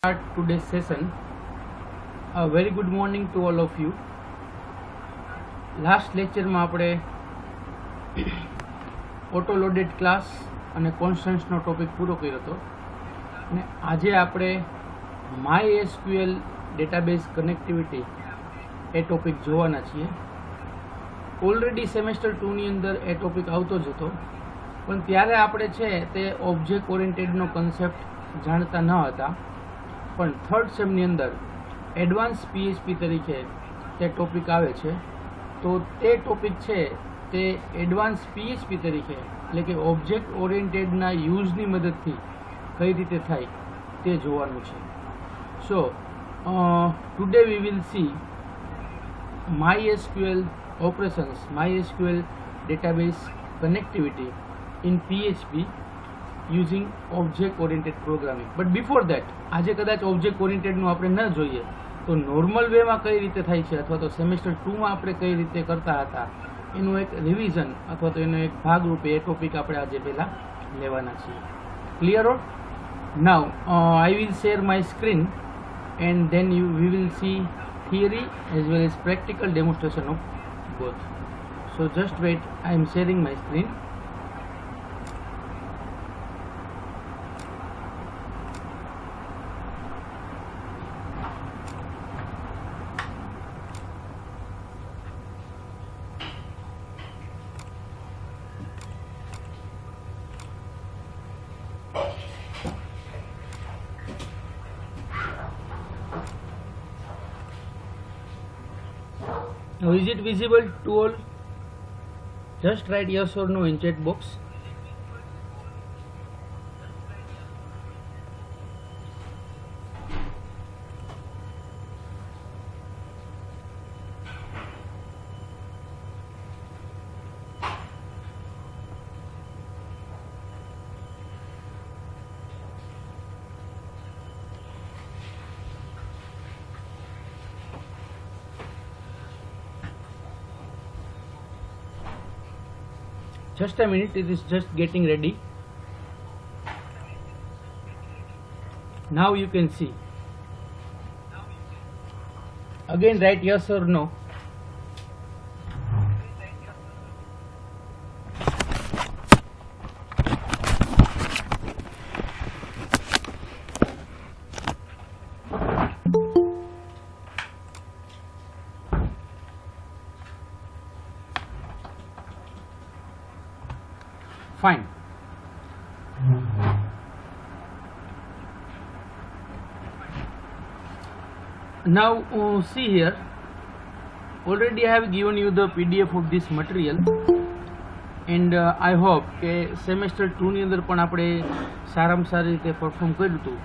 Start today's session. A very good morning to all of you. Last લેક્ચરમાં આપણે auto loaded class અને કોન્સ્ટન્ટ્સનો topic પૂરો કર્યો હતો અને આજે આપણે MySQL ડેટાબેઝ કનેક્ટિવિટી એ ટોપિક જોવાના છીએ. ઓલરેડી સેમેસ્ટર 2ની અંદર એ ટોપિક આવતો જ હતો, પણ ત્યારે આપણે છે તે ઓબ્જેક્ટ ઓરિએન્ટેડનો કન્સેપ્ટ જાણતા ન હતા. પણ થર્ડ સેમની અંદર એડવાન્સ PHP તરીકે તે ટોપિક આવે છે, તો તે ટોપિક છે તે એડવાન્સ PHP તરીકે એટલે કે ઓબ્જેક્ટ ઓરિએન્ટેડના યુઝની મદદથી કઈ રીતે થાય તે જોવાનું છે. So today we will see MySQL operations, MySQL database connectivity in PHP using object oriented programming. But before that, આજે કદાચ ઓબ્જેક્ટ ઓરિએન્ટેડનું આપણે ન જોઈએ તો નોર્મલ વેમાં કઈ રીતે થાય છે અથવા તો સેમેસ્ટર 2માં આપણે કઈ રીતે કરતા હતા એનું એક રિવિઝન અથવા તો એનો એક ભાગરૂપે એ ટોપિક આપણે આજે પહેલાં લેવાના છીએ. Clear or? Now I will share my screen and then we will C theory as well as practical demonstration of both. So just wait, I am sharing my screen. Now is it visible to all? Just write yes or no in chat box. Just a minute, it is just getting ready. Now you can see. Again write yes or no. Fine. Now see here, already I have given you the PDF of this material and I hope કે semester 2ની અંદર પણ આપણે સારામાં સારી રીતે perform કર્યું હતું,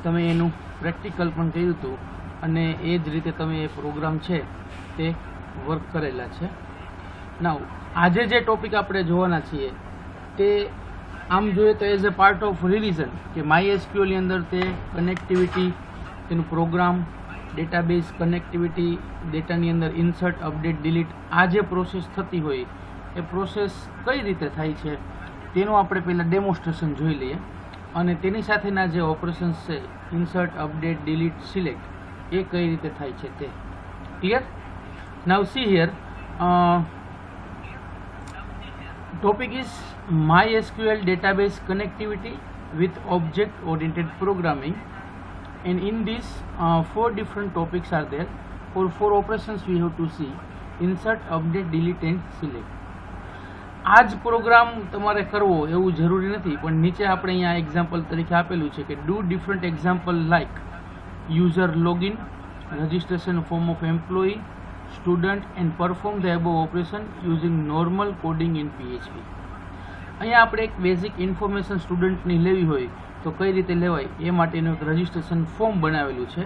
તમે એનું પ્રેક્ટિકલ પણ કર્યું હતું અને એ જ રીતે તમે એ પ્રોગ્રામ છે તે વર્ક કરેલા છે. નાઉ આજે જે ટોપિક આપણે જોવાના છીએ તે આમ જોઈએ તો as a part of revision કે MySQLની અંદર તે કનેક્ટિવિટી, તેનું પ્રોગ્રામ, ડેટાબેઝ કનેક્ટિવિટી, ડેટાની અંદર ઇન્સર્ટ, અપડેટ, ડિલીટ, આ જે પ્રોસેસ થતી હોય એ પ્રોસેસ કઈ રીતે થાય છે તેનું આપણે પહેલાં ડેમોન્સ્ટ્રેશન જોઈ લઈએ અને તેની સાથેના જે ઓપરેશન્સ છે ઇન્સર્ટ, અપડેટ, ડિલીટ, સિલેક્ટ, એ કઈ રીતે થાય છે તે. Clear? Now C here, topic is MySQL database connectivity with object oriented programming, and in this 4 different topics are there. For 4 operations we have to see: insert, update, delete and select. આ જ programme તમારે કરવો એવું જરૂરી નથી, પણ નીચે આપણે અહીંયા એક્ઝામ્પલ તરીકે આપેલું છે કે do different example like user login, registration form of employee, student and perform the above operation using normal coding in PHP. અહીંયા આપણે એક બેઝિક ઇન્ફોર્મેશન સ્ટુડન્ટની લેવી હોય તો કઈ રીતે લેવાય એ માટેનું એક રજિસ્ટ્રેશન ફોર્મ બનાવેલું છે,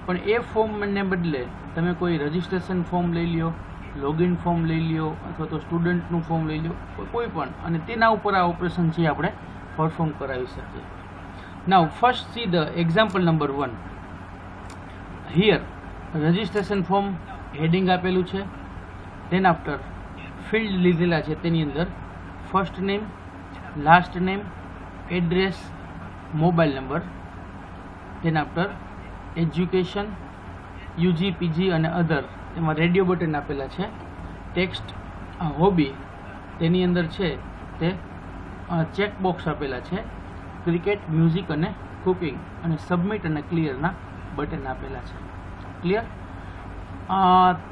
પણ એ ફોર્મને બદલે તમે કોઈ રજિસ્ટ્રેશન ફોર્મ લઈ લ્યો, લોગિન ફોર્મ લઈ લ્યો અથવા તો સ્ટુડન્ટનું ફોર્મ લઈ લ્યો, કોઈ પણ, અને તેના ઉપર આ ઓપરેશન છે આપણે પરફોર્મ કરાવી શકીએ. Now first see the example number 1. Here registration form heading આપેલું છે, ધેન આફ્ટર ફિલ્ડ લીધેલા છે, તેની અંદર first name, last name, address, mobile number, then after education, UG, PG અને અધર એમાં રેડિયો બટન આપેલા છે. ટેક્સ્ટ, હોબી તેની અંદર છે તે ચેકબોક્સ આપેલા છે. ક્રિકેટ, મ્યુઝિક અને કુકિંગ અને સબમિટ અને ક્લિયરના બટન આપેલા છે. ક્લિયર?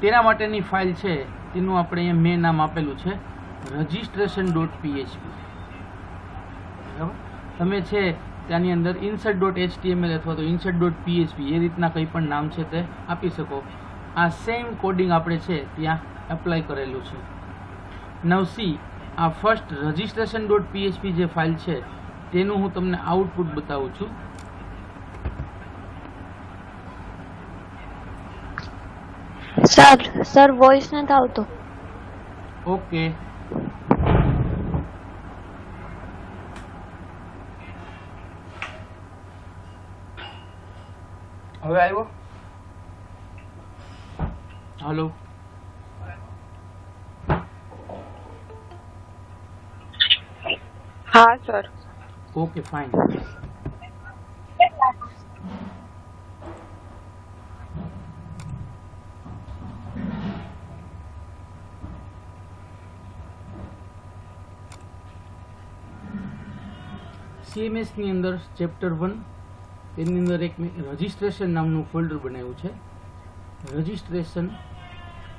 તેના માટેની ફાઇલ છે તેનું આપણે અહીંયા મેં નામ આપેલું છે registration.php. બરાબર? તમે છે ત્યાંની અંદર insert.html અથવા તો insert.php એ રીતના કંઈ પણ નામ છે તે આપી શકો. આ સેમ કોડિંગ આપણે છે ત્યાં એપ્લાય કરેલું છે. નાઉ સી, આ ફર્સ્ટ registration.php જે ફાઇલ છે તેનું હું તમને આઉટપુટ બતાવું છું. સર વોઇસ નથી આવતો. ઓકે, હવે આવ્યો? હલો, હા સર. Okay fine. CMS ની અંદર ચેપ્ટર 1 તેની અંદર એક મેં રજિસ્ટ્રેશન નામનું ફોલ્ડર બનાવ્યું છે. રજિસ્ટ્રેશન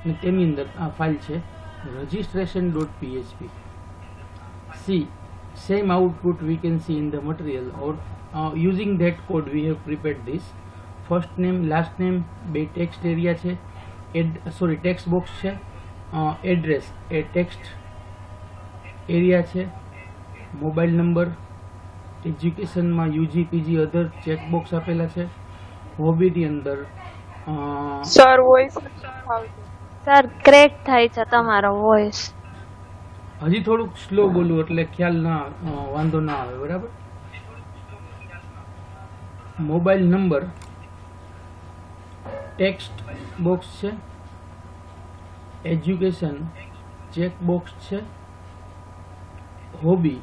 અને તેની અંદર આ ફાઇલ છે registration.php. See, same output we can see in the material or using that code we have prepared this. First name, last name, બે ટેક્સ્ટ એરિયા છે, ટેક્સ્ટ બોક્સ છે, એડ્રેસ એ ટેક્સ્ટ એરિયા છે, mobile number, એજ્યુકેશનમાં UG, PG, અધર checkbox આપેલા છે. હોબીની અંદર sir voice sir crack થાય છે તમારો વોઇસ. હજી થોડુંક સ્લો બોલું એટલે ખ્યાલ ના વાંધો ના આવે. બરાબર? મોબાઈલ નંબર, ટેક્સ્ટ બોક્સ છે, એજ્યુકેશન ચેકબોક્સ છે, હોબી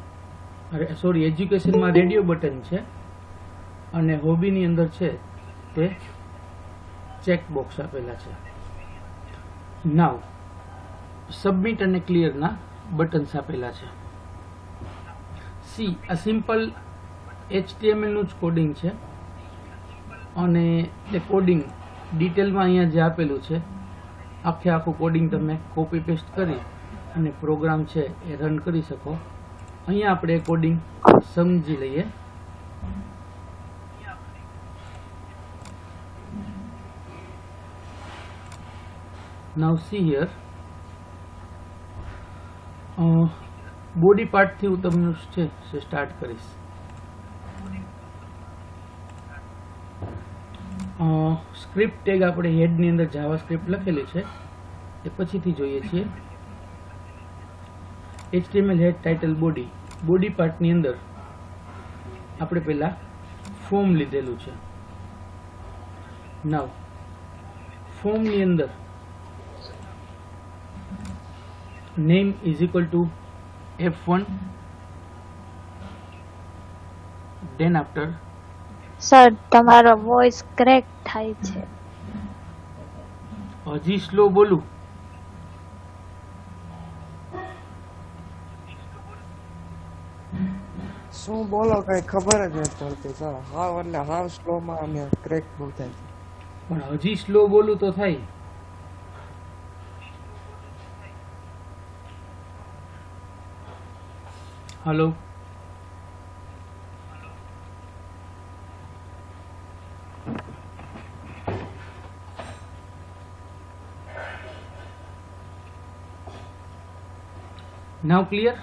એજ્યુકેશનમાં રેડિયો બટન છે અને હોબીની અંદર છે તે ચેકબોક્સ આપેલા છે. નાવ સબમિટ અને ક્લિયરના બટન્સ આપેલા છે. સી, આ સિમ્પલ HTML નું જ કોડિંગ છે અને તે કોડિંગ ડિટેલમાં અહીંયા જે આપેલું છે આખું કોડિંગ તમે કોપી પેસ્ટ કરી અને પ્રોગ્રામ છે એ રન કરી શકો. અહીંયા આપણે કોડિંગ સમજી લઈએ. નાઉ સી હિયર, બોડી પાર્ટથી હું તમને છે સ્ટાર્ટ કરીશ. સ્ક્રિપ્ટ ટેગ આપણે હેડની અંદર જાવા સ્ક્રિપ્ટ લખેલી છે એ પછીથી જોઈએ છીએ. HTML હેડ, ટાઇટલ, બોડી. બોડી પાર્ટની અંદર આપણે પહેલા ફોર્મ લીધેલું છે. નાવ ફોર્મની અંદર name is equal to F1, then after sir તમારો વોઇસ ક્રેક થાય છે. હજી સ્લો બોલું? શું બોલો કઈ ખબર જ નથી પડતી સર. હાવ એટલે હાવ સ્લો માં અમે ક્રેક બહુ થાય છે. પણ હજી સ્લો બોલું તો થાય. Hello, now clear?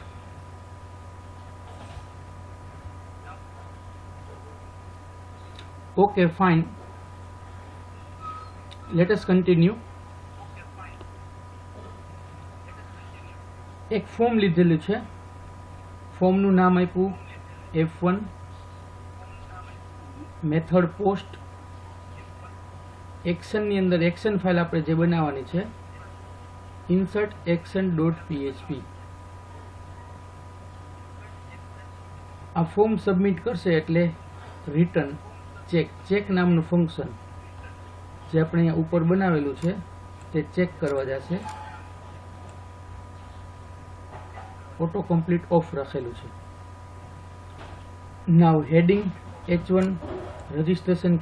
Okay, fine. Let us continue. એક ફોર્મ લીધેલું છે. ફોર્મનું નામ આપ્યું F1. Method post. એક્શનની અંદર એક્શન ફાઇલ આપણે જે બનાવવાની છે insert action.php. આ ફોર્મ સબમિટ કરશે એટલે રિટર્ન ચેક નામનું ફંક્શન જે આપણે અહીંયા ઉપર બનાવેલું છે તે ચેક કરવા જશે. ઓટો કમ્પ્લીટ ઓફ રાખેલું છે. નાવ heading H1 registration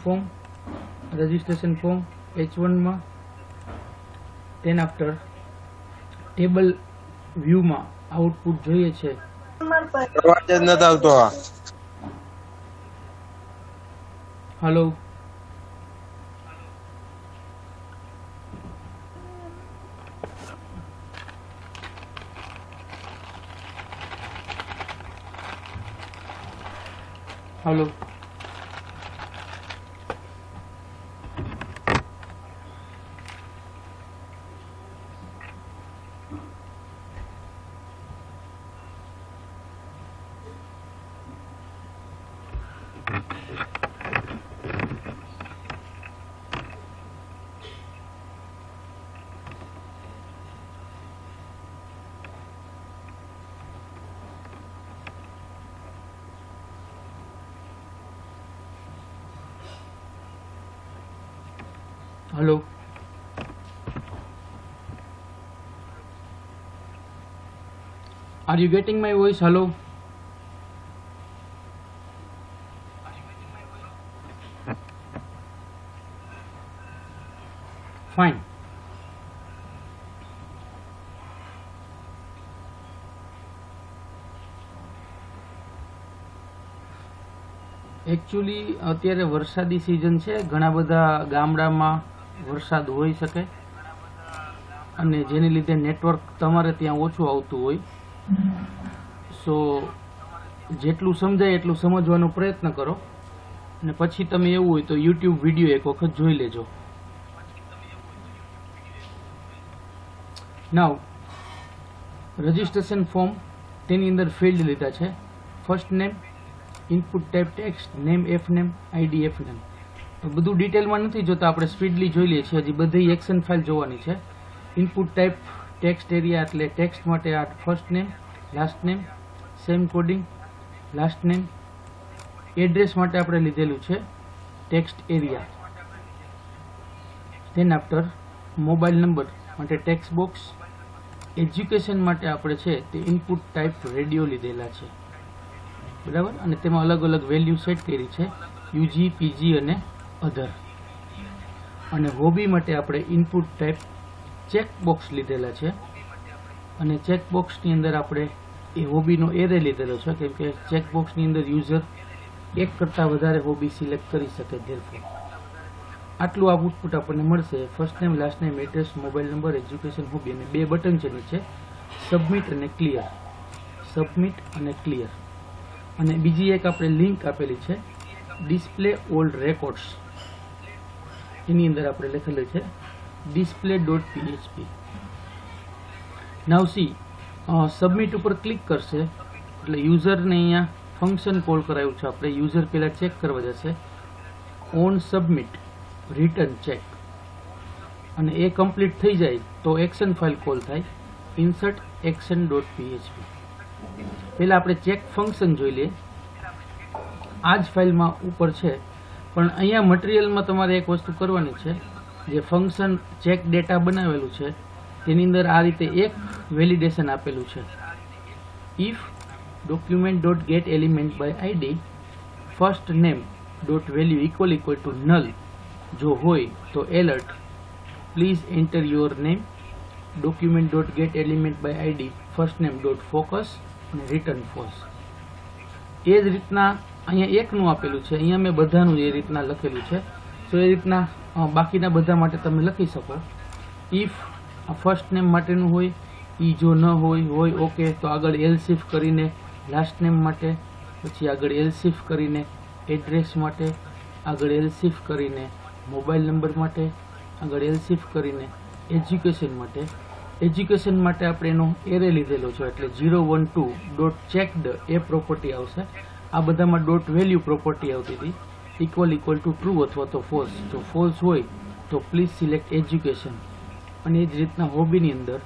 form H1 માં. then after ટેબલ વ્યૂમાં આઉટપુટ જોઈએ છે. અવાજ જ નથી આવતો. Hello hello Hello. Are you getting my voice? Hello. Fine. Actually અત્યારે વરસાદી સિઝન છે, ઘણા બધા ગામડામાં વરસાદ હોઈ શકે અને જેને લીધે નેટવર્ક તમારે ત્યાં ઓછું આવતું હોય. સો જેટલું સમજાય એટલું સમજવાનો પ્રયત્ન કરો અને પછી તમે એવું હોય તો યુટ્યુબ વિડીયો એક વખત જોઈ લેજો. નાવ રજિસ્ટ્રેશન ફોર્મ, તેની અંદર ફિલ્ડ લીધા છે. First name, input type text, name F name, ID F name. તો બધું ડિટેલમાં નથી જોતા, આપણે સ્પીડલી જોઈ લઈએ છીએ. હજી બધી એક્શન ફાઇલ જોવાની છે. ઇનપુટ ટાઈપ ટેક્સ્ટ એરિયા એટલે ટેક્સ્ટ માટે આ first name, last name, same coding, last name. Address માટે આપણે લીધેલું છે text area. Then after mobile number માટે ટેક્સ્ટ બોક્સ. એજ્યુકેશન માટે આપણે છે તે ઇનપુટ ટાઈપ રેડિયો લીધેલા છે, બરાબર, અને તેમાં અલગ અલગ વેલ્યુ સેટ કરી છે, યુજી, પીજી અને અધર. અને હોબી માટે આપણે ઇનપુટ ટાઈપ ચેકબોક્સ લીધેલા છે અને ચેકબોક્સની અંદર આપણે એ હોબીનો એરે લીધેલો છે, કેમ કે ચેકબોક્સની અંદર યુઝર એક કરતાં વધારે હોબી સિલેક્ટ કરી શકે. ધેરફોર આટલું આઉટપુટ આપણને મળશે. First name, last name, address, mobile number, education, hobby અને બે બટન છે નીચે, સબમિટ અને ક્લિયર. સબમિટ અને ક્લિયર. અને બીજી એક આપણે લિંક આપેલી છે ડિસ્પ્લે ઓલ્ડ રેકોર્ડ્સ. એની અંદર આપણે લખેલું છે display.php. નાવ સી સબમિટ ઉપર ક્લિક કરશે એટલે યુઝરને અહીંયા ફંક્શન કોલ કરાયું છે આપણે. યુઝર પહેલાં ચેક કરવા જશે. ઓન સબમિટ રિટર્ન ચેક, અને એ કમ્પ્લીટ થઈ જાય તો એક્શન ફાઇલ કોલ થાય, ઇન્સર્ટ એક્શન.php. પહેલાં આપણે ચેક ફંક્શન જોઈ લઈએ. આ જ ફાઇલમાં ઉપર છે, પણ અહીંયા મટીરિયલમાં તમારે એક વસ્તુ કરવાની છે. જે ફંક્શન ચેક ડેટા બનાવેલું છે તેની અંદર આ રીતે એક વેલિડેશન આપેલું છે. If document dot get element by ID first name dot value equal to null જો હોય તો alert please enter your name document dot get element by ID first name dot focus અને રિટર્ન ફોલ્સ. એ જ રીતના અહીંયા એકનું આપેલું છે, અહીંયા મેં બધાનું એ રીતના લખેલું છે. તો એ રીતના બાકીના બધા માટે તમે લખી શકો. ઇફ ફર્સ્ટ નેમ માટેનું હોય, એ જો ન હોય ઓકે, તો આગળ એલસીફ કરીને લાસ્ટ નેમ માટે, પછી આગળ એલસીફ કરીને એડ્રેસ માટે, આગળ એલસીફ કરીને મોબાઈલ નંબર માટે, આગળ એલસીફ કરીને એજ્યુકેશન માટે. એજ્યુકેશન માટે આપણે એનો એરે લીધેલો છે એટલે 012 ડોટ ચેકડ એ પ્રોપર્ટી આવશે. આ બધામાં ડોટ વેલ્યુ પ્રોપર્ટી આવતી હતી, ઇક્વલ ટુ ટ્રુ અથવા તો ફોલ્સ. જો ફોલ્સ હોય તો પ્લીઝ સિલેક્ટ એજ્યુકેશન. અને એ જ રીતના હોબીની અંદર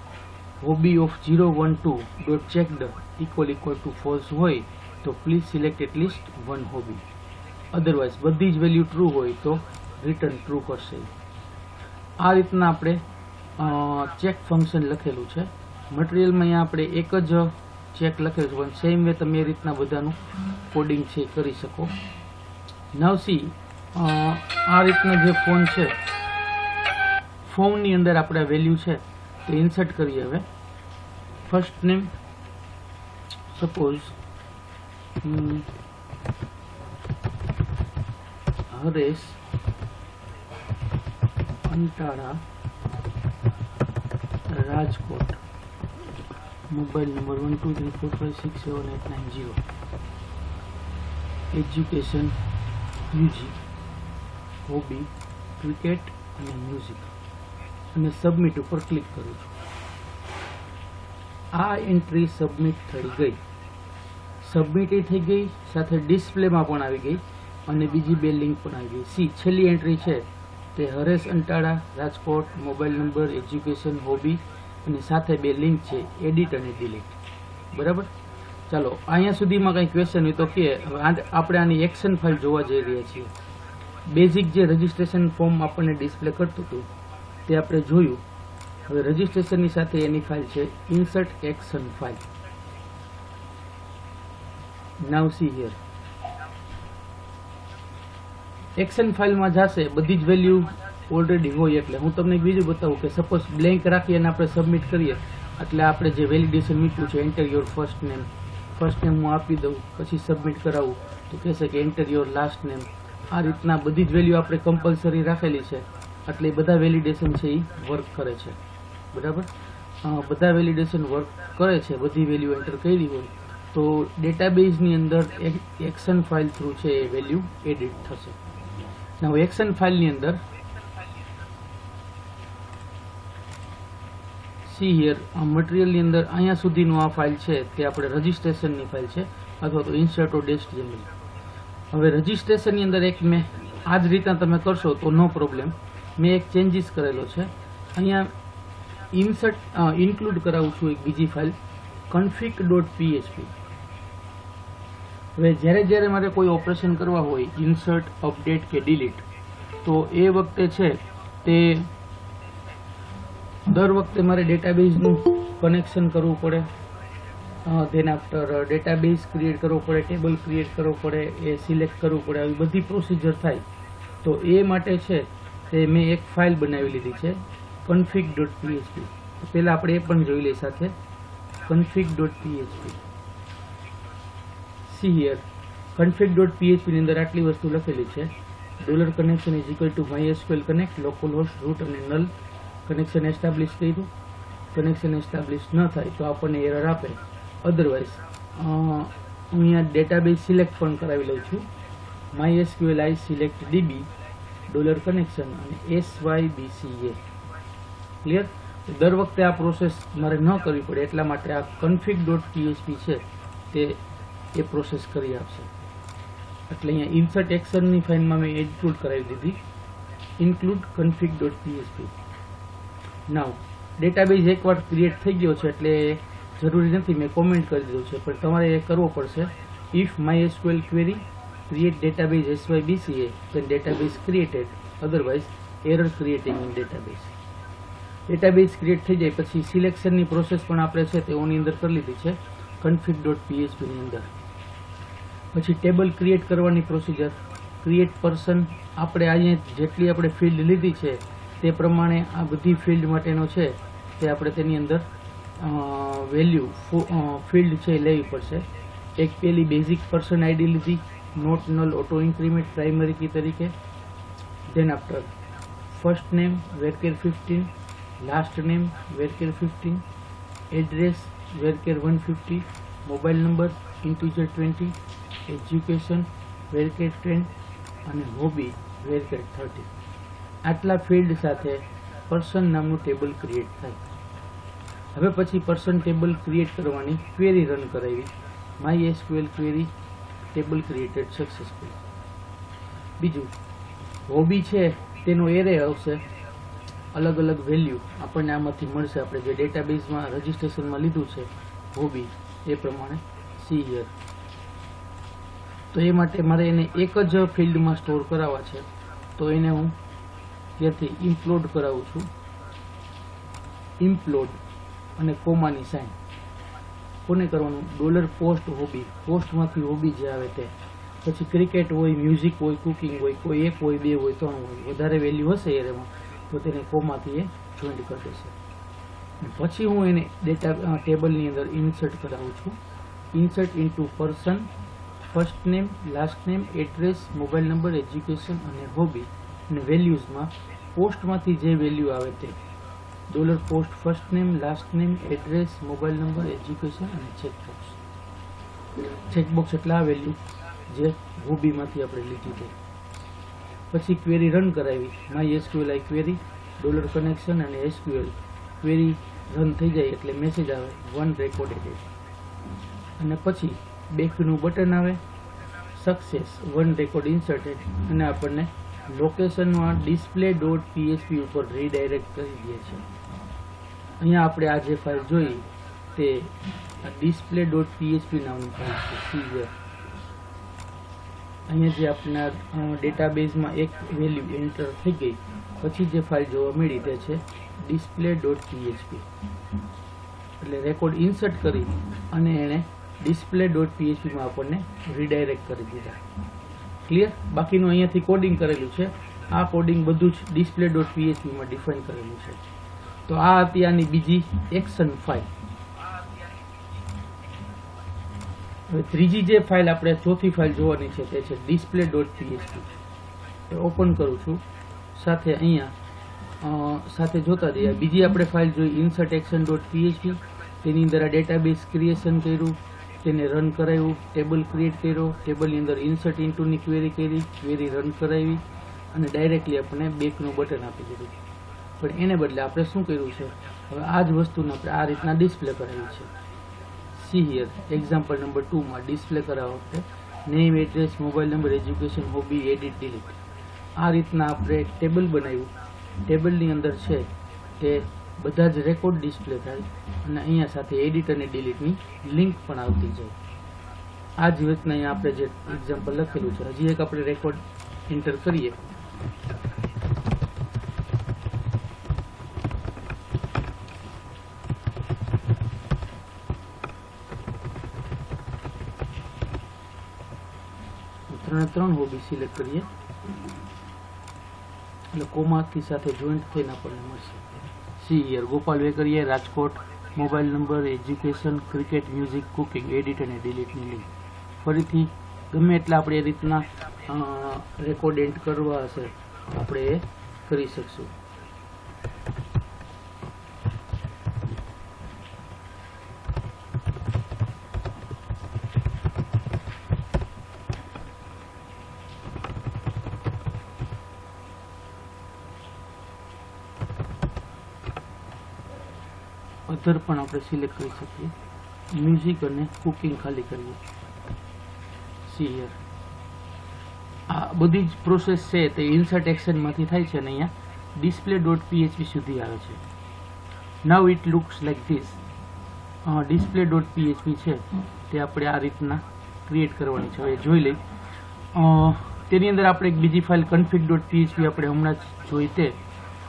hobby of 012 dot checked equal to false હોય તો please select at least one hobby. Otherwise બધી જ વેલ્યુ ટ્રુ હોય તો રિટર્ન ટ્રુ કરશે. આ રીતના આપણે ચેક ફંક્શન લખેલું છે. મટીરિયલમાં અહીંયા આપણે એક જ ચેક લખેલું છે, પણ સેમ વે તમે એ રીતના બધાનું કોડિંગ છે એ કરી શકો. નાવ સી આ રીતના જે ફોન છે, ફોર્મની અંદર આપણે વેલ્યુ છે તે ઇન્સર્ટ કરીએ. હવે first name suppose Haresh Antala Rajkot, mobile number 1234567890, education UG, hobby cricket અને મ્યુઝિક, અને સબમિટ ઉપર ક્લિક કરું છું. આ એન્ટ્રી સબમિટ થઈ ગઈ. સબમિટ થઈ ગઈ સાથે ડિસ્પ્લેમાં પણ આવી ગઈ અને બીજી બે લિંક પણ આવી ગઈ. સી છેલ્લી એન્ટ્રી છે તે Haresh Antala Rajkot, mobile number, education, hobby અને સાથે બે લિંક છે, એડિટ અને ડિલીટ. બરાબર. ચાલો અહીંયા સુધીમાં કંઈ ક્વેશ્ચન હોય તો કે. હવે આપણે આની એક્શન ફાઇલ જોવા જઈ રહ્યા છીએ. બેઝિક જે રજિસ્ટ્રેશન ફોર્મ આપણને ડિસ્પ્લે કરતું હતું તે આપણે જોયું. હવે રજિસ્ટ્રેશનની સાથે એની ફાઇલ છે insert action file. Now C here. Action ફાઇલમાં જશે બધી જ વેલ્યુ ઓલરેડી હોય. એટલે હું તમને બીજું બતાવું કે સપોઝ બ્લેન્ક રાખી અને આપણે સબમિટ કરીએ એટલે આપણે જે વેલિડેશન મૂક્યું છે એન્ટર યોર ફર્સ્ટ નેમ હું આપી દઉં, પછી સબમિટ કરાવું તો કહેશે કે એન્ટર યોર લાસ્ટ નેમ. આ રીતના બધી જ વેલ્યુ આપણે કમ્પલસરી રાખેલી છે એટલે બધા વેલિડેશન છે એ વર્ક કરે છે. બરાબર. બધા વેલિડેશન વર્ક કરે છે, બધી વેલ્યુ એન્ટર કરી હોય તો ડેટાબેઝની અંદર એક્શન ફાઇલ થ્રુ છે એ વેલ્યુ એડિટ થશે. હવે એક્શન ફાઇલની અંદર સી હિયર આ મટીરિયલની અંદર અહીંયા સુધીનું આ ફાઇલ છે તે આપણે રજિસ્ટ્રેશનની ફાઇલ છે અથવા તો insert.html. હવે રજિસ્ટ્રેશનની અંદર એક મેં આ જ રીતના તમે કરશો તો નો પ્રોબ્લેમ. મેં એક ચેન્જીસ કરેલો છે. અહીંયા ઇન્ક્લુડ કરાવું છું એક બીજી ફાઇલ config.php. હવે જ્યારે મારે કોઈ ઓપરેશન કરવા હોય ઇન્સર્ટ, અપડેટ કે ડિલીટ તો એ વખતે છે તે દર વખતે મારે ડેટાબેઝનું કનેક્શન કરવું પડે, ધેન આફ્ટર ડેટાબેઝ ક્રિએટ કરવો પડે, ટેબલ ક્રિએટ કરવો પડે, એ સિલેક્ટ કરવું પડે, આવી બધી પ્રોસિજર થાય. તો એ માટે છે તે મેં એક ફાઇલ બનાવી લીધી છે config.php. પહેલાં આપણે એ પણ જોઈ લઈએ સાથે. config.php. સી હિયર config.php ની અંદર આટલી વસ્તુ લખેલી છે. $connection is equal to MySQL connect, localhost, root અને null. કનેક્શન એસ્ટાબ્લિશ કર્યું. કનેક્શન એસ્ટાબ્લિશ ન થાય તો આપણને એરર આપે. અધરવાઇઝ હું અહીંયા ડેટાબેઝ સિલેક્ટ પણ કરાવી લઉં છું. MySQL I select DB $connection અને SYBCA. ક્લિયર. દર વખતે આ પ્રોસેસ મારે ન કરવી પડે એટલા માટે આ config.php છે તે એ પ્રોસેસ કરી આપશે. એટલે અહીંયા ઇન્સર્ટ એક્શનની ફાઇલમાં મેં ઇન્ક્લુડ કરાવી દીધી, ઇન્ક્લુડ config.php. નાવ ડેટાબેઝ એકવાર ક્રિએટ થઈ ગયો છે એટલે જરૂરી નથી, મેં કોમેન્ટ કરી દીધું છે, પણ તમારે એ કરવો પડશે. If MySQL query create database SYBCA then database created, otherwise error creating in database. Database create થઈ જાય પછી સિલેક્શનની પ્રોસેસ પણ આપણે છે તેઓની અંદર કરી લીધી છે config.php ની અંદર. પછી ટેબલ ક્રિએટ કરવાની પ્રોસિજર, ક્રિએટ પર્સન, આપણે અહીંયા જેટલી આપણે ફિલ્ડ લીધી છે તે પ્રમાણે આ બધી ફિલ્ડ માટેનો છે તે આપણે તેની અંદર વેલ્યુ ફિલ્ડ છે લેવી પડશે. એક પેલી બેઝિક પર્સન આઈડી લીધી, not null auto increment primary key તરીકે. Then after first name varchar 15, last name varchar 15, address varchar 150, mobile number integer 20, education varchar 10 અને હોબી varchar 30. આટલા ફિલ્ડ સાથે પર્સન નામનું ટેબલ ક્રિએટ થાય. હવે પછી પર્સન ટેબલ ક્રિએટ કરવાની ક્વેરી રન કરાવી. MySQL query table created successful. બીજું હોબી છે તેનો એરે આવશે, અલગ અલગ વેલ્યુ આપણને આમાંથી મળશે. આપણે જે ડેટાબેઝમાં રજિસ્ટ્રેશનમાં લીધું છે હોબી એ પ્રમાણે સી હિયર. તો એ માટે મારે એને એક જ ફિલ્ડમાં સ્ટોર કરાવવા છે તો એને હું ત્યારથી ઇમ્પ્લોડ કરાવું છું. ઇમ્પ્લોડ અને કોમાની સાઇન કોને કરવાનું? $પોસ્ટ હોબી, પોસ્ટમાંથી હોબી જે આવે તે. પછી ક્રિકેટ હોય, મ્યુઝિક હોય, કુકિંગ હોય, કોઈ 1 હોય, 2 હોય, 3 હોય, વધારે વેલ્યુ હશે એમાં તો તેને કોમાથી એ જોઈન્ટ કરી દેશે. પછી હું એને ડેટા ટેબલની અંદર ઇન્સર્ટ કરાવું છું. Insert into person, first name, last name, address, mobile number, education અને હોબી. અને વેલ્યુઝમાં પોસ્ટમાંથી જે વેલ્યુ આવે તે $post, first name, last name, address, mobile number, education અને ચેકબોક્સ. ચેકબોક્સ એટલે આ વેલ્યુ જે હોબીમાંથી આપણે લીધી છે. પછી ક્વેરી રન કરાવી. MySQL ક્વેરી $કનેક્શન અને SQL ક્વેરી રન થઈ જાય એટલે મેસેજ આવે 1 રેકોર્ડેડ. અને પછી બેકનું બટન આવે, સક્સેસ 1 રેકોર્ડ ઇન્સર્ટેડ, અને આપણને લોકેશનમાં display.php ઉપર રીડાયરેક્ટ કરી દે છે. અહીંયા આપણે આ જે ફાઇલ જોઈ તે display.php નામની ફાઇલ છે. See અહીંયા જે આપણા ડેટાબેઝમાં એક વેલ્યુ એન્ટર થઈ ગઈ પછી જે ફાઇલ જોવા મળી તે છે display.php. એટલે રેકોર્ડ ઇન્સર્ટ કરી અને એને display.php માં આપણને રીડાયરેક્ટ કરી દીધા. ક્લિયર? બાકીનું અહીંયાથી કોડિંગ કરેલું છે. આ કોડિંગ બધું જ display.php માં ડિફાઇન કરેલું છે. તો આ હતી આની બીજી એક્શન ફાઇલ. હવે ત્રીજી જે ફાઇલ આપણે ચોથી ફાઇલ જોવાની છે તે છે display.php. ઓપન કરું છું. સાથે અહીંયા સાથે જોતા જઈએ બીજી આપણે ફાઇલ જોઈ insert action.php. તેની અંદર આ ડેટાબેઝ ક્રિએશન કર્યું, તેને રન કરાવ્યું, ટેબલ ક્રિએટ કર્યો, ટેબલની અંદર ઇન્સર્ટ ઇન્ટુની ક્વેરી કરી, ક્વેરી રન કરાવી અને ડાયરેક્ટલી આપણે બેકનું બટન આપી દીધું. પણ એને બદલે આપણે શું કર્યું છે? હવે આ જ વસ્તુને આપણે આ રીતના ડિસ્પ્લે કરાવી છે. સી હિયર એક્ઝામ્પલ નંબર 2 માં ડિસ્પ્લે કરાવવા વખતે name, address, mobile number, education, hobby, edit, delete આ રીતના આપણે ટેબલ બનાવ્યું. ટેબલની અંદર છે તે બધા જ રેકોર્ડ ડિસ્પ્લે થાય અને અહીંયા સાથે એડિટ અને ડિલીટની લિંક પણ આવતી જાય. આ જ રીતના અહીંયા આપણે જે એક્ઝામ્પલ લખેલું છે હજી એક આપણે રેકોર્ડ એન્ટર કરીએ. ત્રણ હોબી સિલેક્ટ કરીએ એટલે કોમાથી સાથે જોઈન્ટ થઈને આપણને મળશે. C here Gopal Vekariya, Rajkot, mobile number, education, cricket, music, cooking, edit અને ડિલીટની લિંક. ફરીથી ગમે એટલા આપણે એ રીતના રેકોર્ડ એન્ટ કરવા હશે આપણે એ કરી શકશું. અધર પણ આપણે સિલેક્ટ કરી શકીએ. મ્યુઝિક અને કુકિંગ ખાલી કરીએ. સી હિયર આ બધી જ પ્રોસેસ છે તે ઇન્સર્ટ એક્શનમાંથી થાય છે અને અહીંયા display.php સુધી આવે છે. Now it looks like this. display.php છે તે આપણે આ રીતના ક્રિએટ કરવાની છે. હવે જોઈ લઈ. તેની અંદર આપણે એક બીજી ફાઇલ config.php આપણે હમણાં જ જોઈ તે,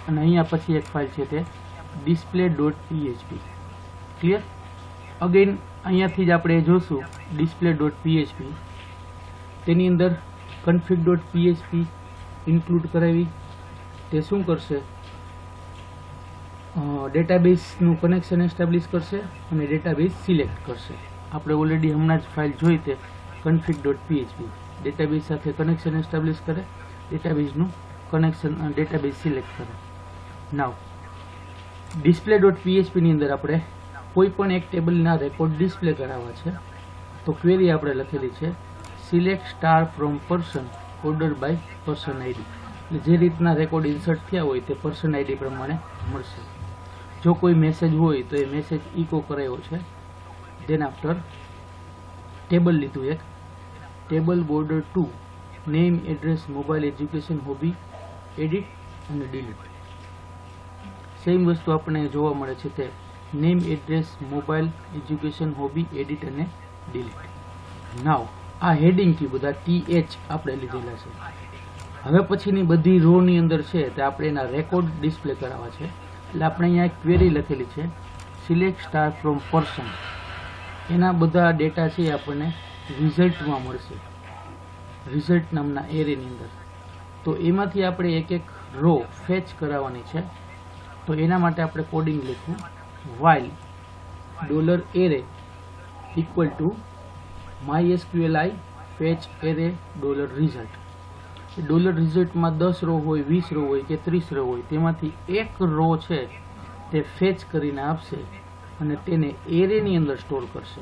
અને અહીંયા પછી એક ફાઇલ છે તે display.php. ક્લિયર? અગેન અહીંયાથી જ આપણે જોશું display.php. તેની અંદર config.php ઇન્ક્લુડ કરાવી. તે શું કરશે? ડેટાબેઝનું કનેક્શન એસ્ટાબ્લિશ કરશે અને ડેટાબેઝ સિલેક્ટ કરશે. આપણે ઓલરેડી હમણાં જ ફાઇલ જોઈ તે config.php ડેટાબેઝ સાથે કનેક્શન એસ્ટાબ્લિશ કરે, ડેટાબેઝનું કનેક્શન ડેટાબેઝ સિલેક્ટ કરે. નાવ display.php ની અંદર આપણે કોઈ પણ એક ટેબલના રેકોર્ડ ડિસ્પ્લે કરાવવા છે તો ક્વેરી આપણે લખેલી છે select star from person order by person ID. એટલે જે રીતના રેકોર્ડ ઇન્સર્ટ થયા હોય તે પર્સન આઈડી પ્રમાણે મળશે. જો કોઈ મેસેજ હોય તો એ મેસેજ ઇકો કરાયો છે. દેન આફ્ટર ટેબલ લીધું એક table border 2 name, address, mobile, education, hobby, edit અને ડિલીટ. સેમ વસ્તુ આપણને જોવા મળે છે તે name, address, mobile, education, hobby, edit અને ડિલીટ. નાવ આ હેડિંગથી બધા TH આપણે લીધેલા છે. હવે પછીની બધી રોની અંદર છે તે આપણે એના રેકોર્ડ ડિસ્પ્લે કરાવવા છે. એટલે આપણે અહીંયા એક ક્વેરી લખેલી છે, સિલેક્ટ સ્ટાર ફ્રોમ પર્સન. એના બધા ડેટા છે એ આપણને રિઝલ્ટમાં મળશે, રિઝલ્ટ નામના એરેની અંદર. તો એમાંથી આપણે એક એક રો ફેચ કરાવવાની છે. તો એના માટે આપણે કોડિંગ લખવું, while $array equal to mysqli fetch array $result. $result માં 10 રો હોય, 20 રો હોય કે 30 રો હોય, તેમાંથી એક રો છે તે ફેચ કરીને આપશે અને તેને એરેની અંદર સ્ટોર કરશે.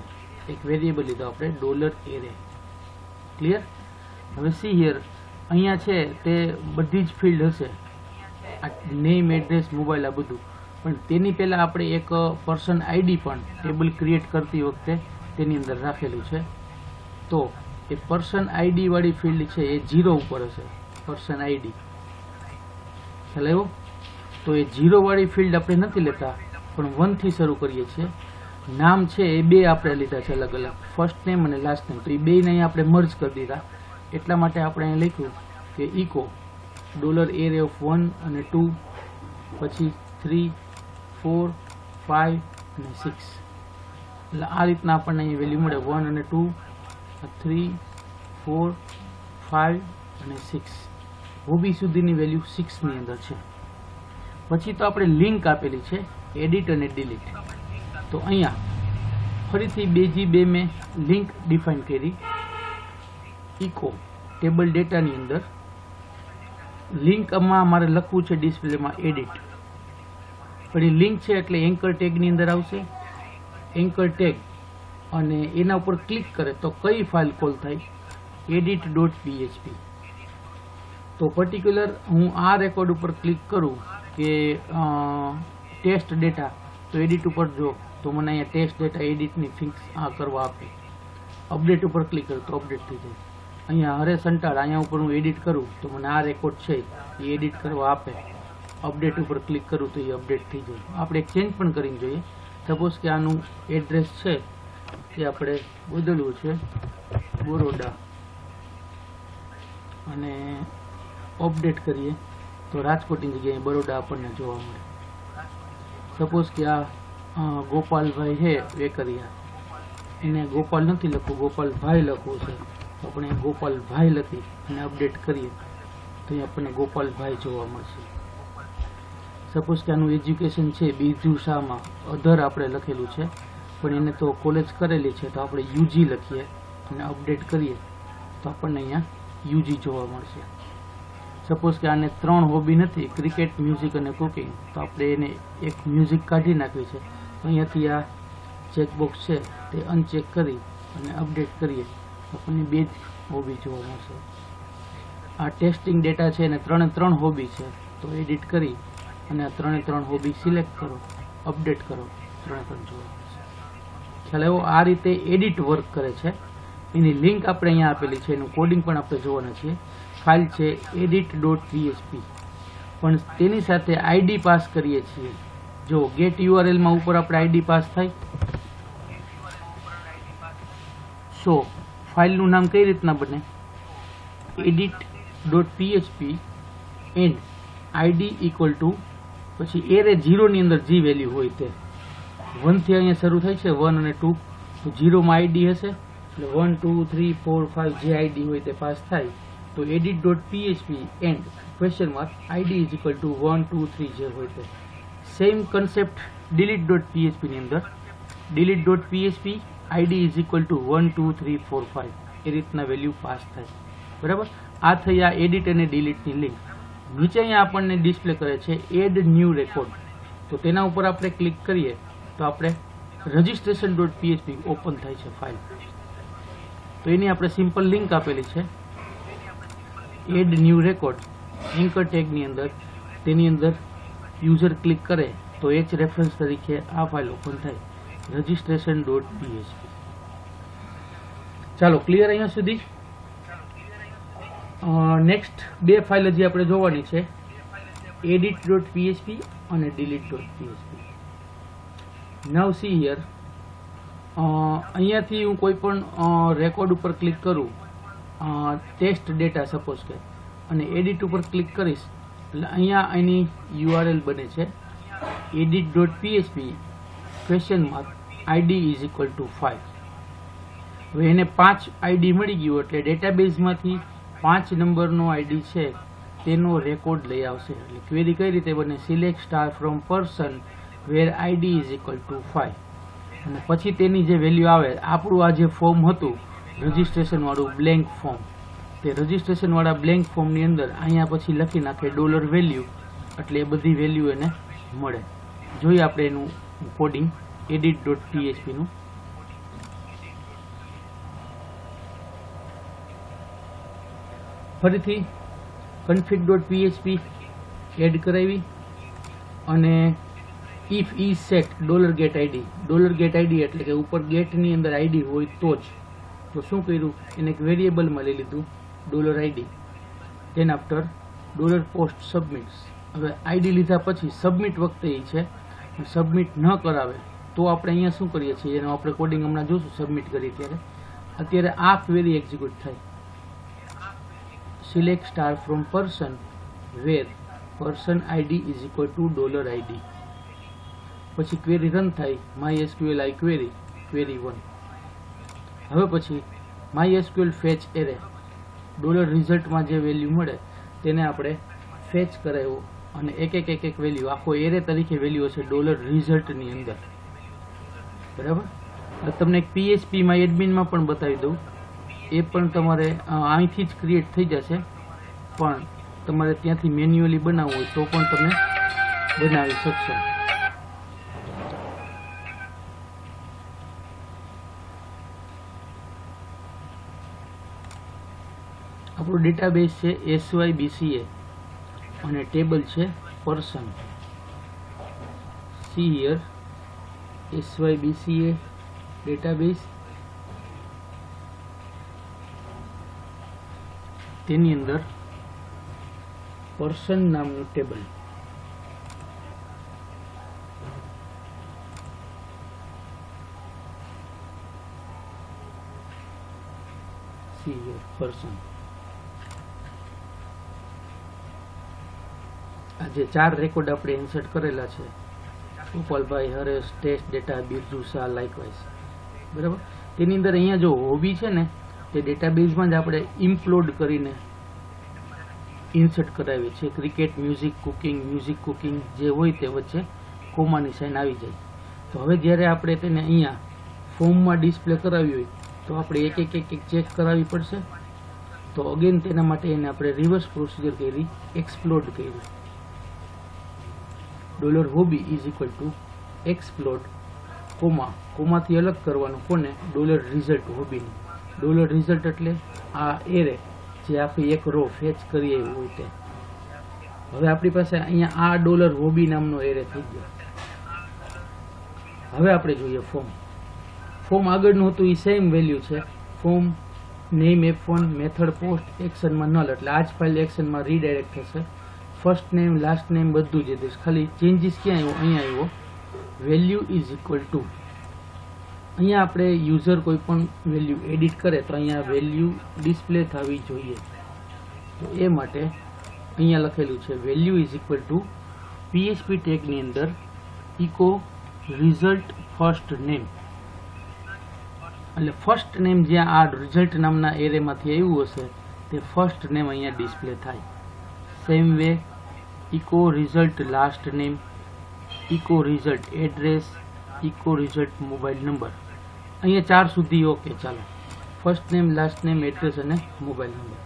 એક વેરિયેબલ લીધો આપણે $array. ક્લિયર? હવે સી હિયર, અહીંયા છે તે બધી જ ફિલ્ડ હશે, નેમ, એડ્રેસ, મોબાઈલ, આ બધું. પણ તેની પહેલાં આપણે એક પર્સન આઈડી પણ ટેબલ ક્રિએટ કરતી વખતે તેની અંદર રાખેલું છે. તો એ પર્સન આઈડી વાળી ફિલ્ડ છે એ 0 ઉપર હશે. પર્સન આઈડી ખ્યાલ આવ્યો? તો એ 0 વાળી ફિલ્ડ આપણે નથી લેતા, પણ 1 થી શરૂ કરીએ છીએ. નામ છે એ બે આપણે લીધા છે અલગ અલગ, ફર્સ્ટ નેમ અને લાસ્ટ નેમ. તો એ બેને અહીંયા આપણે મર્જ કરી દીધા. એટલા માટે આપણે અહીં લખ્યું કે ઇકો $array of 1 અને 2, પછી 3, 4, 5 અને 6. એટલે આ રીતના આપણને અહીં વેલ્યુ મળે 1 અને 2, 3, 4, 5 અને 6. હોબી સુધીની વેલ્યુ 6 ની અંદર છે. પછી તો આપણે લિંક આપેલી છે, એડિટ અને ડિલીટ. તો અહીંયા ફરીથી 2G2 મેં લિંક ડિફાઇન કરી. ઇકો ટેબલ ડેટાની અંદર લિંકમાં મારે લખવું છે ડિસ્પ્લેમાં એડિટ. પણ એ લિંક છે એટલે એન્કર ટેગની અંદર આવશે. એન્કર ટેગ અને એના ઉપર ક્લિક કરે તો કઈ ફાઇલ કોલ થાય? edit.php. તો પર્ટિક્યુલર હું આ રેકોર્ડ ઉપર ક્લિક કરું કે ટેસ્ટ ડેટા, તો એડિટ ઉપર જો તો મને અહીંયા ટેસ્ટ ડેટા એડિટની ફિક્સ કરવા આપે. અપડેટ ઉપર ક્લિક કરું તો અપડેટ થઈ જાય. અહીંયા હરેસંટાળ અહીંયા ઉપર હું એડિટ કરું તો મને આ રેકોર્ડ છે એ એડિટ કરવા આપે. અપડેટ ઉપર ક્લિક કરું તો એ અપડેટ થઈ જાય. આપણે એક ચેન્જ પણ કરીને જોઈએ. સપોઝ કે આનું એડ્રેસ છે એ આપણે બદલવું છે બરોડા, અને અપડેટ કરીએ તો રાજકોટની જગ્યાએ બરોડા આપણને જોવા મળે. સપોઝ કે આ ગોપાલભાઈ છે વેકરિયા, એને ગોપાલ નથી લખવું, ગોપાલભાઈ લખવું છે. તો આપણે ગોપાલભાઈ લખી અને અપડેટ કરીએ તો અહીં આપણને ગોપાલભાઈ જોવા મળશે. સપોઝ કે આનું એજ્યુકેશન છે બીજું શામાં, અધર આપણે લખેલું છે, પણ એને તો કોલેજ કરેલી છે તો આપણે યુજી લખીએ અને અપડેટ કરીએ તો આપણને અહીંયા યુજી જોવા મળશે. સપોઝ કે આને 3 હોબી નથી, ક્રિકેટ, મ્યુઝિક અને કુકિંગ, તો આપણે એને એક મ્યુઝિક કાઢી નાખવી છે. તો અહીંયાથી આ ચેકબોક્સ છે તે અનચેક કરી અને અપડેટ કરીએ તો આપણને 2 જ હોબી જોવા મળશે. આ ટેસ્ટિંગ ડેટા છે અને 3 હોબી છે, તો એડિટ કરી અને આ 3 હોબી સિલેક્ટ કરો, અપડેટ કરો, 3 જોવા મળશે. ખ્યાલ આવ્યો? આ રીતે એડિટ વર્ક કરે છે. એની લિંક આપણે અહીંયા આપેલી છે, એનું કોડિંગ પણ આપણે જોવાના છીએ. ફાઇલ છે edit.php, પણ તેની સાથે આઈડી પાસ કરીએ છીએ. જો ગેટ URL માં ઉપર આપણે આઈડી પાસ થાય. સો ફાઇલનું નામ કઈ રીતના બને? edit.php and ID equal to પછી એરે 0 ની અંદર જે વેલ્યુ હોય તે 1 થી અહીંયા શરૂ થાય છે, 1 અને 2, તો 0 માં આઈડી હશે એટલે 1 2 3 4 5 જે આઈડી હોય તે પાસ થાય. તો edit.php and question mark ID is equal two 1 2 3 જે હોય તે. સેમ કન્સેપ્ટ delete.php ની અંદર delete.php ID is equal two 1 2 3 4 5 એ રીતના વેલ્યુ પાસ થાય. બરાબર? આ થઈ આ એડિટ અને ડિલીટની લિંક. નીચે અહીંયા આપણને ડિસ્પ્લે કરે છે એડ ન્યૂ રેકોર્ડ, તો તેના ઉપર આપણે ક્લિક કરીએ તો આપણે registration.php ઓપન થાય છે ફાઇલ. તો એની આપણે સિમ્પલ લિંક આપેલી છે, એડ ન્યૂ રેકોર્ડ એન્કર ટેગની અંદર. તેની અંદર યુઝર ક્લિક કરે તો એચ રેફરન્સ તરીકે આ ફાઇલ ઓપન થાય, registration.php. ચાલો, ક્લિયર અહીંયા સુધી? નેક્સ્ટ 2 ફાઇલ હજી આપણે જોવાની છે, edit.php અને delete.php. નાઉ સી હિયર, અહીંયાથી હું કોઈ પણ રેકોર્ડ ઉપર ક્લિક કરું, ટેસ્ટ ડેટા સપોઝ કે, અને એડિટ ઉપર ક્લિક કરીશ એટલે અહીંયા એની URL બને છે edit.php id is equal to 5. હવે એને 5 ID મળી ગયું એટલે ડેટાબેઝમાંથી 5 નંબરનો ID છે તેનો રેકોર્ડ લઈ આવશે. એટલે ક્વેરી કઈ રીતે બને? Select star from person where ID is equal to 5 અને પછી તેની જે વેલ્યુ આવે, આપણું આ જે ફોર્મ હતું રજિસ્ટ્રેશન વાળું બ્લેન્ક ફોર્મ, તે રજિસ્ટ્રેશન વાળા બ્લેન્ક ફોર્મની અંદર અહીંયા પછી લખી નાખે $value એટલે એ બધી વેલ્યુ એને મળે. જોઈએ આપણે એનું કોડિંગ edit.php નું. ફરીથી config.php એડ કરાવી અને if is set $get id એટલે કે ઉપર get ની અંદર id હોય તો જ. તો શું કર્યું? એને એક વેરિયેબલ માં લઈ લીધું $id, then after $post submits. હવે id લીધા પછી સબમિટ વખતે એ છે સબમિટ ન કરાવે તો આપણે અહીંયા શું કરીએ છીએ, એનો આપણે કોડિંગ હમણાં જોશું સબમિટ કરીએ ત્યારે. અત્યારે આ ક્વેરી એક્ઝિક્યુટ થાય, select star from person where person id is equal to $id. પછી ક્વેરી રન થાય MySQL I query 1. હવે પછી MySQL fetch array $result માં જે વેલ્યુ મળે તેને આપણે ફેચ કરાવ્યો અને એક વેલ્યુ આખો એરે તરીકે વેલ્યુ હશે $result ની અંદર. બરાબર. તમને એક PHP માં એડમિનમાં પણ બતાવી દઉં, એ પણ તમારે અહીંથી જ ક્રિએટ થઈ જશે, પણ તમારે ત્યાંથી મેન્યુઅલી બનાવવું હોય તો પણ તમે બનાવી શકશો. આપણું ડેટાબેઝ છે SYBCA અને ટેબલ છે person. C here SYBCA database, તેની અંદર પર્સન નામનું ટેબલ. C here person. આ જે 4 રેકોર્ડ આપણે ઇન્સર્ટ કરેલા છે, Gopalbhai, Haresh, test data, Birju Shah, likewise. બરાબર. તેની અંદર અહીંયા જો હોબી છે ને તે ડેટાબેઝમાં જ આપણે ઇમ્પ્લોડ કરીને ઇન્સર્ટ કરાવીએ છીએ. ક્રિકેટ, મ્યુઝિક, કુકિંગ જે હોય તે વચ્ચે કોમાની સાઇન આવી જાય. તો હવે જ્યારે આપણે તેને અહીંયા ફોર્મમાં ડિસ્પ્લે કરાવી હોય તો આપણે એક ચેક કરાવવી પડશે. તો અગેન તેના માટે એને આપણે રિવર્સ પ્રોસિજર કરી, એક્સપ્લોડ કર્યું. $hobby is equal to explode કોમાથી અલગ કરવાનું કોને? $result હોબીનું. $result એટલે આ એરે જે આખી એક રો ફેચ કરી આવ્યું હોય તે. હવે આપણી પાસે અહીંયા આ $hobby નામનો એરે થઈ ગયો. હવે આપણે જોઈએ ફોર્મ આગળનું હતું એ સેમ વેલ્યુ છે. Form name F1 method post એક્શનમાં નલ એટલે આ જ ફાઇલ એક્શનમાં રીડાયરેક્ટ થશે. ફર્સ્ટ નેમ લાસ્ટ નેમ બધું જ દેશ, ખાલી ચેન્જીસ ક્યાં આવ્યો? અહીંયા આવ્યો વેલ્યુ ઇઝ ઇક્વલ ટુ. અહીંયા આપણે યુઝર કોઈ પણ વેલ્યુ એડિટ કરે તો અહીંયા વેલ્યુ ડિસ્પ્લે થવી જોઈએ. તો એ માટે અહીંયા લખેલું છે value is equal to PHP ટેગની અંદર ઇકો રિઝલ્ટ ફર્સ્ટ નેમ. એટલે ફર્સ્ટ નેમ જ્યાં આ રિઝલ્ટ નામના એરેમાંથી આવ્યું હશે તે ફર્સ્ટ નેમ અહીંયા ડિસ્પ્લે થાય. Same way echo result last name, echo result address, echo result mobile number. અહીંયા 4 સુધી ઓકે. ચાલો, first name, last name, address અને મોબાઈલ નંબર.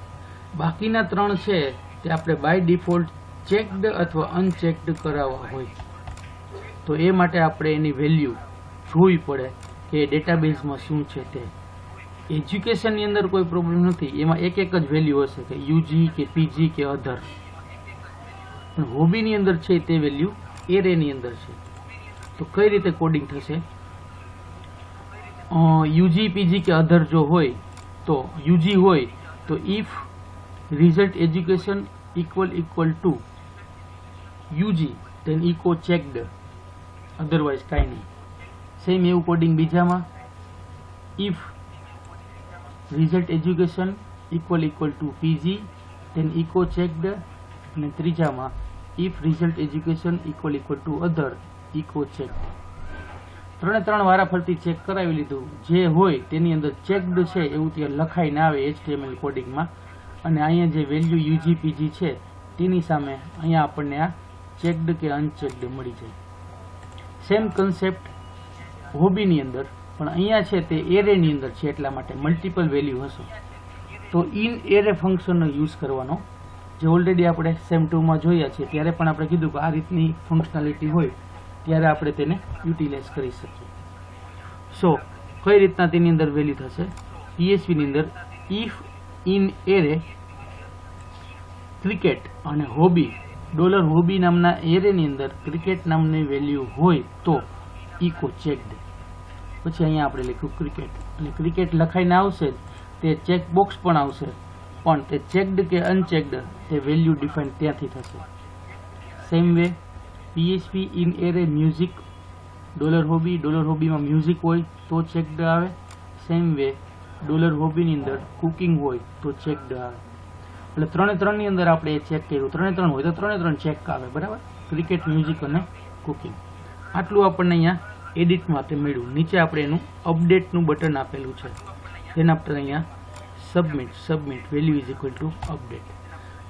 બાકીના 3 છે તે આપણે બાય ડિફોલ્ટ ચેકડ અથવા અનચેકડ કરાવવા હોય તો એ માટે આપણે એની વેલ્યુ જોવી પડે કે ડેટાબેઝમાં શું છે તે. એજ્યુકેશનની અંદર કોઈ પ્રોબ્લેમ નથી, એમાં એક જ વેલ્યુ હશે કે UG કે PG કે અધર. પણ હોબીની અંદર છે તે વેલ્યુ એરેની અંદર છે. તો કઈ રીતે કોડિંગ થશે? UG PG કે અધર જો હોય તો UG હોય તો if result education equal to UG then echo checked, otherwise કાંઈ નહીં. સેમ એવું કોડિંગ બીજામાં if result education equal to PG then echo checked, અને ત્રીજામાં if result education equal to other echo checked. ત્રણ વારાફરતી ચેક કરાવી લીધું, જે હોય તેની અંદર ચેકડ છે એવું ત્યાં લખાઈને આવે HTML કોડિંગમાં, અને અહીંયા જે વેલ્યુ UGPG છે તેની સામે અહીંયા આપણને આ ચેકડ કે અનચેકડ મળી જાય. સેમ કન્સેપ્ટ હોબીની અંદર, પણ અહીંયા છે તે એરેની અંદર છે એટલા માટે મલ્ટિપલ વેલ્યુ હશે તો ઇન એરે ફંક્શનનો યુઝ કરવાનો, જે ઓલરેડી આપણે સેમ 2માં જોયા છે. ત્યારે પણ આપણે કીધું કે આ રીતની ફંક્શનાલિટી હોય ત્યારે આપણે તેને યુટિલાઇઝ કરી શકીએ. સો કઈ રીતના તેની અંદર વેલ્યુ થશે? PHP ની અંદર ઇફ ઇન એરે ક્રિકેટ અને હોબી $હોબી નામના એરેની અંદર ક્રિકેટ નામની વેલ્યુ હોય તો ઇકો ચેકડ. પછી અહીંયા આપણે લખ્યું ક્રિકેટ, અને ક્રિકેટ લખાઈને આવશે, તે ચેક બોક્સ પણ આવશે, પણ તે ચેકડ કે અનચેકડ તે વેલ્યુ ડિફાઇન ત્યાંથી થશે. Same way PHP in array music $હોબીમાં મ્યુઝિક હોય તો ચેકડ આવે. સેમ વે $હોબીની અંદર કુકિંગ હોય તો ચેકડ આવે. એટલે ત્રણની અંદર આપણે એ ચેક કર્યું, 3 હોય તો 3 ચેક આવે, બરાબર. ક્રિકેટ, મ્યુઝિક અને કુકિંગ. આટલું આપણને અહીંયા એડિટ માટે મળ્યું. નીચે આપણે એનું અપડેટનું બટન આપેલું છે, તેના પર અહીંયા submit value is equal two update.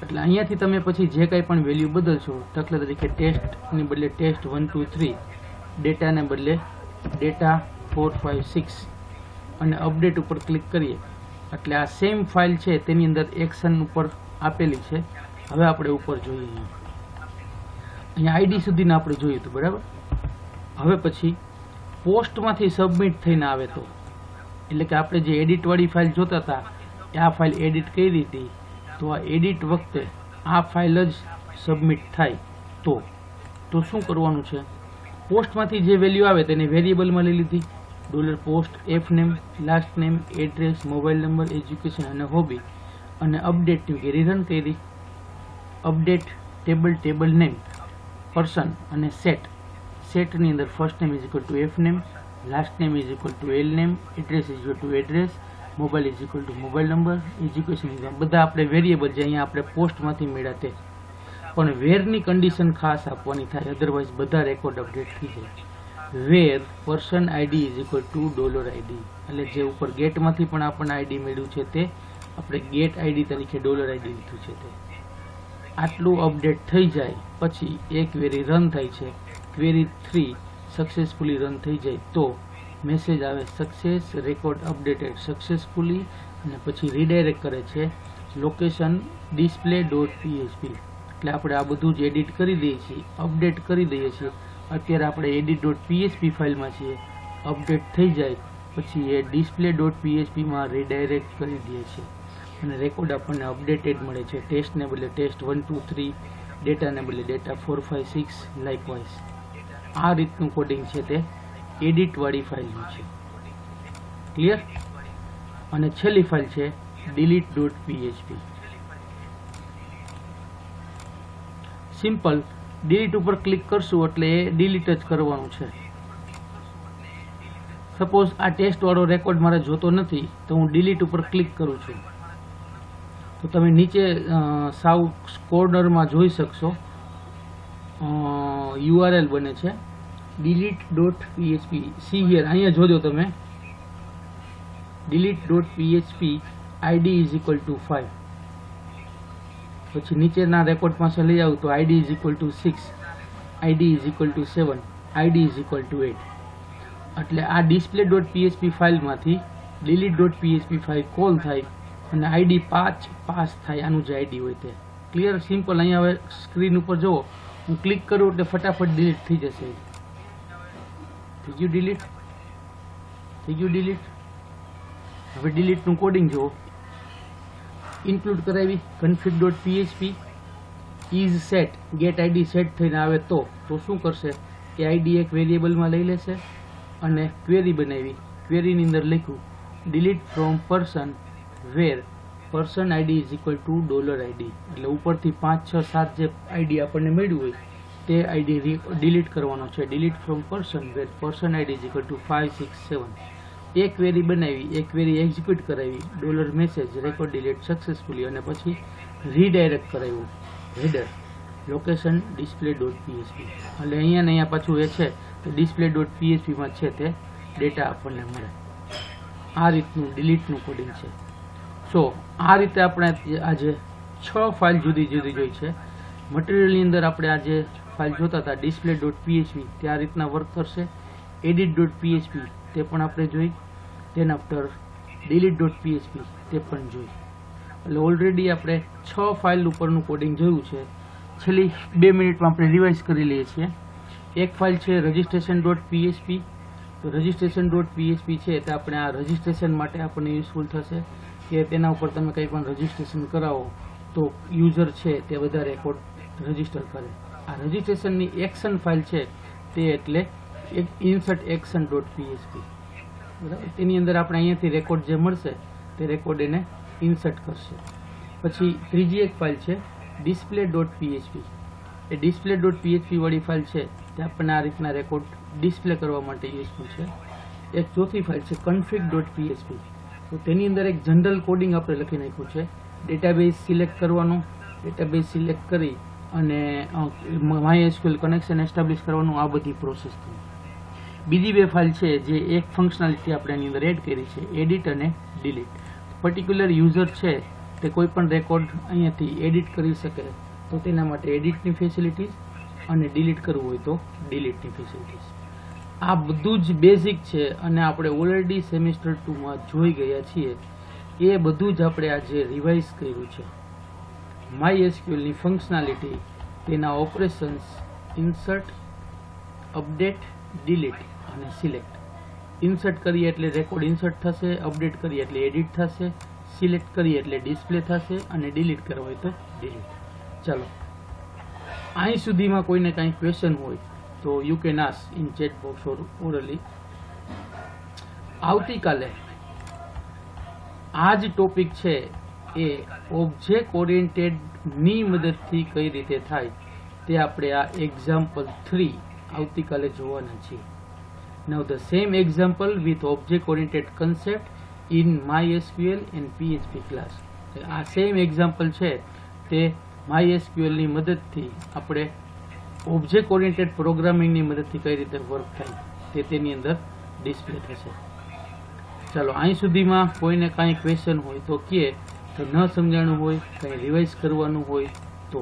એટલે અહીંયાથી તમે પછી જે કાંઈ પણ વેલ્યુ બદલશો, દાખલા તરીકે ટેસ્ટની બદલે ટેસ્ટ 1 2 3, ડેટાને બદલે ડેટા 4 5 6 અને અપડેટ ઉપર ક્લિક કરીએ એટલે આ સેમ ફાઇલ છે તેની અંદર એક્શન ઉપર આપેલી છે. હવે આપણે ઉપર જોઈએ, અહીંયા આઈડી સુધીને આપણે જોયું હતું, બરાબર. હવે પછી પોસ્ટમાંથી સબમિટ થઈને આવે તો, એટલે કે આપણે જે એડિટવાળી ફાઇલ જોતા હતા એ આ ફાઇલ એડિટ કરી હતી, તો આ એડિટ વખતે આ ફાઇલ જ સબમિટ થાય તો શું કરવાનું છે? પોસ્ટમાંથી જે વેલ્યુ આવે તેને વેરિયેબલમાં લઈ લીધી, $post, fname, last name, address, mobile number, education અને હોબી, અને અપડેટની કે રન કરી. અપડેટ ટેબલ નેમ, પર્સન અને સેટની અંદર first name is equal two fname, last name is equal two lname, address is equal to address, mobile is equal two mobile number, education is બધા આપણે variable જે અહીંયા આપણે પોસ્ટમાંથી મેળવ્યા તે. પણ વેરની કન્ડિશન ખાસ આપવાની થાય, અધરવાઇઝ બધા રેકોર્ડ અપડેટ થઈ જાય. Where person ID is equal to $id, એટલે જે ઉપર ગેટમાંથી પણ આપણને આઈડી મેળવ્યું છે તે આપણે ગેટ આઈડી તરીકે $id લીધું છે તે. આટલું અપડેટ થઈ જાય પછી એક ક્વેરી રન થાય છે, ક્વેરી 3 સક્સેસફુલી રન થઈ જાય તો મેસેજ આવે સક્સેસ, રેકોર્ડ અપડેટેડ સક્સેસફુલી, અને પછી રીડાયરેક્ટ કરે છે લોકેશન display.php. એટલે આપણે આ બધું જ એડિટ કરી દઈએ છીએ, અપડેટ કરી દઈએ છીએ. અત્યારે આપણે edit.php ફાઇલમાં છીએ, અપડેટ થઈ જાય પછી એ display.phpમાં રીડાયરેક્ટ કરી દઈએ છીએ અને રેકોર્ડ આપણને અપડેટેડ મળે છે. ટેસ્ટને બદલે ટેસ્ટ 1 2 3, ડેટાને બદલે ડેટા 4 5 6 લાઇકવાઇઝ. આ રીતનું કોડિંગ છે તે એડિટવાળી ફાઇલનું છે. ક્લિયર? અને છેલ્લી ફાઇલ છે delete.php. સિમ્પલ, ડિલીટ ઉપર ક્લિક કરશું એટલે એ ડિલીટ જ કરવાનું છે. સપોઝ આ ટેસ્ટ વાળો રેકોર્ડ મારે જોતો નથી તો હું ડિલીટ ઉપર ક્લિક કરું છું તો તમે નીચે સાવ કોર્નરમાં જોઈ શકશો URL બને છે delete.php. સી હિયર, અહીંયા જોજો તમે delete.php id is equal two 5. પછી નીચેના રેકોર્ડ પાસે લઈ આવું તો id is equal two 6, id is equal two 7, id is equal two 8. એટલે આ display.php ફાઇલમાંથી delete.php ફાઇલ કોલ થાય અને id 5 પાસ થાય, આનું જે id હોય તે. ક્લિયર? સિમ્પલ. અહીંયા હવે સ્ક્રીન ઉપર જુઓ, હું ક્લિક કરું એટલે ફટાફટ ડિલીટ થઈ જશે. થઈ ગયું ડિલીટ, થઈ ગયું ડિલીટ. હવે ડિલીટનું કોડિંગ જુઓ, ઇન્ક્લુડ કરાવી config.php is set, get id set થઈને આવે તો શું કરશે કે id એક વેરિયેબલમાં લઈ લેશે અને ક્વેરી બનાવી. ક્વેરીની અંદર લખ્યું delete from person where person id is equal to $id. એટલે ઉપરથી 5 6 7 જે id આપણને મળ્યું હોય તે id ડિલીટ કરવાનો છે. delete from person where person id is equal to 5 6 7. એક ક્વેરી બનાવી, એક ક્વેરી એક્ઝિક્યુટ કરાવી, $message record delete successfully, અને પછી રીડાયરેક્ટ કરાવ્યું header location display dot PHP એટલે અહીંયા ને અહીંયા પાછું એ છે તો ડિસ્પ્લે ડોટ પીએચપીમાં છે તે ડેટા આપણને મળે. આ રીતનું ડિલીટનું કોડિંગ છે. સો આ રીતે આપણે આજે 6 ફાઇલ જુદી જુદી જોઈ છે. મટીરિયલની અંદર આપણે આજે ફાઇલ જોતા હતા ડિસ્પ્લે ડોટ પીએચપી તે આ રીતના વર્ક કરશે. એડિટ ડોટ પીએચપી તે પણ આપણે જોઈ. તેન આફ્ટર ડિલીટ ડોટ પીએચપી તે પણ જોઈ. એટલે ઓલરેડી આપણે 6 ફાઇલ ઉપરનું કોડિંગ જોયું છે. છેલ્લી 2 મિનિટમાં આપણે રિવાઇઝ કરી લઈએ છીએ. એક ફાઇલ છે રજિસ્ટ્રેશન ડોટ પીએચપી. તો રજિસ્ટ્રેશન ડોટ પીએચપી છે તે આપણે આ રજિસ્ટ્રેશન માટે આપણને યુઝફુલ થશે કે તેના ઉપર તમે કંઈ પણ રજિસ્ટ્રેશન કરાવો તો યુઝર છે તે બધા રેકોર્ડ રજિસ્ટર કરે. આ રજિસ્ટ્રેશનની એક્શન ફાઇલ છે તે એટલે એક ઇન્સર્ટ એક્શન ડોટ પીએચપી બરાબર. તેની અંદર આપણે અહીંયાથી રેકોર્ડ જે મળશે તે રેકોર્ડ એને ઇન્સર્ટ કરશે. પછી ત્રીજી એક ફાઇલ છે ડિસ્પ્લે ડોટ પીએચપી. એ ડિસ્પ્લે ડોટ પીએચપી વાળી ફાઇલ છે તે આપણને આ રીતના રેકોર્ડ ડિસ્પ્લે કરવા માટે યુઝફુલ છે. એક ચોથી ફાઇલ છે config ડોટ પીએચપી. તો તેની અંદર એક જનરલ કોડિંગ આપણે લખી નાખ્યું છે. ડેટાબેઝ સિલેક્ટ કરવાનું, ડેટાબેઝ સિલેક્ટ કરી અને MySQL કનેક્શન એસ્ટાબ્લિશ કરવાનું, આ બધી પ્રોસેસ થઈ. બીજી 2 ફાઇલ છે જે એક ફંક્શનાલિટી આપણે એની અંદર એડ કરી છે એડિટ અને ડિલીટ. પર્ટિક્યુલર યુઝર છે તે કોઈ પણ રેકોર્ડ અહીંયાથી એડિટ કરી શકે તો તેના માટે એડિટની ફેસિલિટીઝ અને ડિલીટ કરવું હોય તો ડિલીટની ફેસિલિટીઝ. આ બધું જ બેઝિક છે અને આપણે ઓલરેડી સેમિસ્ટર 2માં જોઈ ગયા છીએ. એ બધું જ આપણે આજે રિવાઇઝ કર્યું છે. MySQLની ફંક્શનાલિટી, તેના ઓપરેશન્સ, ઇન્સર્ટ, અપડેટ, ડિલીટ અને સિલેક્ટ. ઇન્સર્ટ કરીએ એટલે રેકોર્ડ ઇન્સર્ટ થશે, અપડેટ કરીએ એટલે એડિટ થશે, સિલેક્ટ કરીએ એટલે ડિસ્પ્લે થશે અને ડિલીટ કરવા હોય તો ડિલીટ. ચાલો, અહીં સુધીમાં કોઈને કાંઈ ક્વેશ્ચન હોય તો you can ask in chat box or orally. આવતીકાલે આ જ ટોપિક છે એ ઓબ્જેક્ટ ઓરિએન્ટેડની મદદથી કઈ રીતે થાય તે આપણે આ એક્ઝામ્પલ 3 આવતીકાલે જોવાના છીએ. Now the same example with object oriented concept in MySQL and PHP class. આ સેમ એક્ઝામ્પલ છે તે MySQL ની મદદથી આપણે ઓબ્જેક્ટ ઓરિએન્ટેડ પ્રોગ્રામિંગની મદદથી કઈ રીતે વર્ક થાય તે તેની અંદર ડિસ્પ્લે થશે. ચાલો, અહીં સુધીમાં કોઈને કાંઈ ક્વેશ્ચન હોય તો કહે, તો ન સમજાણું હોય, કંઈ રિવાઇઝ કરવાનું હોય તો